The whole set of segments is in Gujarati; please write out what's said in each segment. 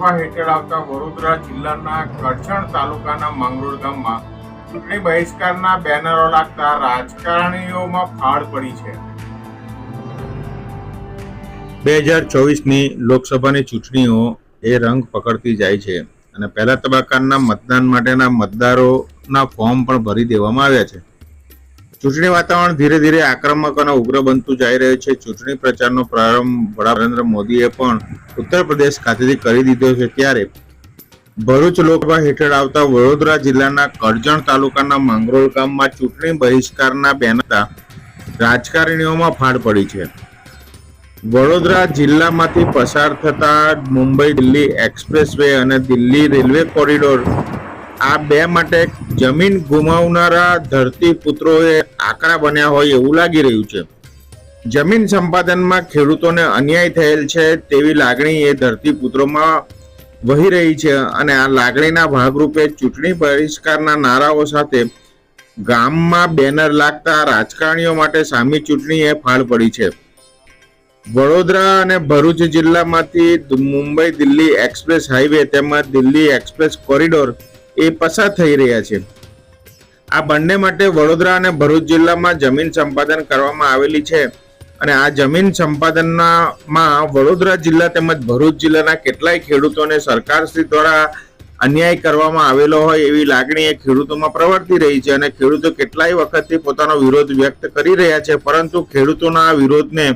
લોકસભા હેઠળ આવતા વડોદરા જિલ્લાના કરજણ તાલુકાના માંગરોળ ગામમાં ચૂંટણી બહિષ્કારના બેનરો લાગતા રાજકારણીઓમાં ફાળ પડી છે। 2024ની લોકસભાની ચૂંટણીઓ એ રંગ પકડતી જાય છે અને પહેલા તબક્કાના મતદાન માટેના મતદારોના ફોર્મ પણ ભરી દેવામાં આવ્યા છે। ચૂંટણી વાતાવરણ ધીરે ધીરે આક્રમક અને ઉગ્ર બનતું જઈ રહ્યું છે। ચૂંટણી પ્રચારનો પ્રારંભ વડાપ્રધાન નરેન્દ્ર મોદીએ પણ ઉત્તર પ્રદેશ ખાતેથી કરી દીધો છે, ત્યારે ભરૂચ લોકસભા હેઠળ આવતા વડોદરા જિલ્લાના કરજણ તાલુકાના માંગરોળ ગામમાં ચૂંટણી બહિષ્કારના બેનર રાજકારણીઓમાં ફાળ પડી છે। વડોદરા જિલ્લામાંથી પસાર થતા મુંબઈ દિલ્હી એક્સપ્રેસ વે અને દિલ્હી રેલવે કોરિડોર આ બે માટે જમીન ગુમાવનારા ધરતીપુત્રોએ આંકડા બન્યા હોય એવું લાગી રહ્યું છે। જમીન સંપાદનમાં ખેડૂતોને અન્યાય થયેલ છે તેવી લાગણી એ ધરતીપુત્રોમાં વહી રહી છે અને આ લાગણીના ભાગરૂપે ચૂંટણી બહિષ્કારના નારાઓ સાથે ગામમાં બેનર લાગતા રાજકારણીઓ માટે સામી ચૂંટણી એ ફાળ પડી છે। વડોદરા અને ભરૂચ જિલ્લામાંથી મુંબઈ દિલ્હી એક્સપ્રેસ હાઈવે તેમજ દિલ્હી એક્સપ્રેસ કોરિડોર એ પસાર થઈ રહ્યા છે। આ બંને માટે વડોદરા અને ભરૂચ જિલ્લામાં જમીન સંપાદન કરવામાં આવેલી છે અને આ જમીન સંપાદનમાં વડોદરા જિલ્લા તેમજ ભરૂચ જિલ્લાના કેટલાય ખેડૂતોને સરકારશ્રી દ્વારા અન્યાય કરવામાં આવેલો હોય એવી લાગણી એ ખેડૂતોમાં પ્રવર્તી રહી છે અને ખેડૂતો કેટલાય વખતથી પોતાનો વિરોધ વ્યક્ત કરી રહ્યા છે, પરંતુ ખેડૂતોના આ વિરોધને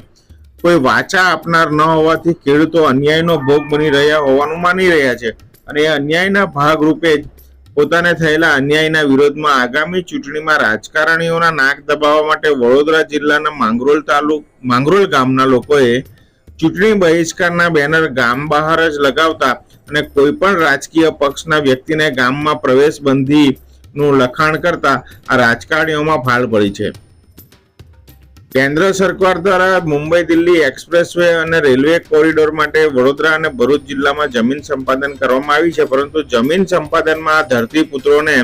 કોઈ વાચા આપનાર ન હોવાથી ખેડૂતો અન્યાયનો ભોગ બની રહ્યા હોવાનું માની રહ્યા છે અને એ અન્યાયના ભાગરૂપે જ પોતાને થયેલા અન્યાયના વિરોધમાં આગામી ચૂંટણીમાં રાજકારણીઓના નાક દબાવવા માટે વડોદરા જિલ્લાના માંગરોળ ગામના લોકોએ ચૂંટણી બહિષ્કારના બેનર ગામ બહાર જ લગાવતા અને કોઈ પણ રાજકીય પક્ષના વ્યક્તિને ગામમાં પ્રવેશ બંધીનું લખાણ કરતા આ રાજકારણીઓમાં ફાળ પડી છે। કેન્દ્ર સરકાર દ્વારા મુંબઈ દિલ્હી એક્સપ્રેસ વે અને રેલવે કોરિડોર માટે વડોદરા અને ભરૂચ જિલ્લામાં જમીન સંપાદન કરવામાં આવી છે, પરંતુ જમીન સંપાદનમાં ધરતીપુત્રોને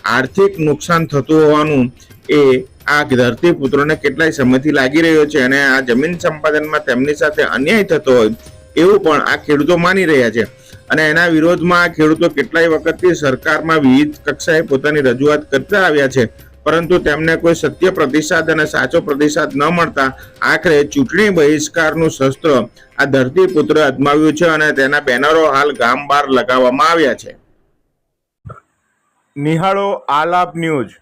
આર્થિક નુકસાન થતું હોવાનું એ આ ધરતીપુત્રોને કેટલાય સમયથી લાગી રહ્યો છે અને આ જમીન સંપાદનમાં તેમની સાથે અન્યાય થતો હોય એવું પણ આ ખેડૂતો માની રહ્યા છે અને એના વિરોધમાં આ ખેડૂતો કેટલાય વખતથી સરકારમાં વિવિધ કક્ષાએ પોતાની રજૂઆત કરતા આવ્યા છે, પરંતુ તેમને કોઈ સત્ય પ્રતિસાદ અને સાચો પ્રતિસાદ ન મળતા આખરે ચૂંટણી બહિષ્કારનું શસ્ત્ર આ ધરતીપુત્રે અજમાવ્યું છે અને તેના બેનરો હાલ ગામ બહાર લગાવવામાં આવ્યા છે। નિહાળો આલાપ ન્યૂઝ।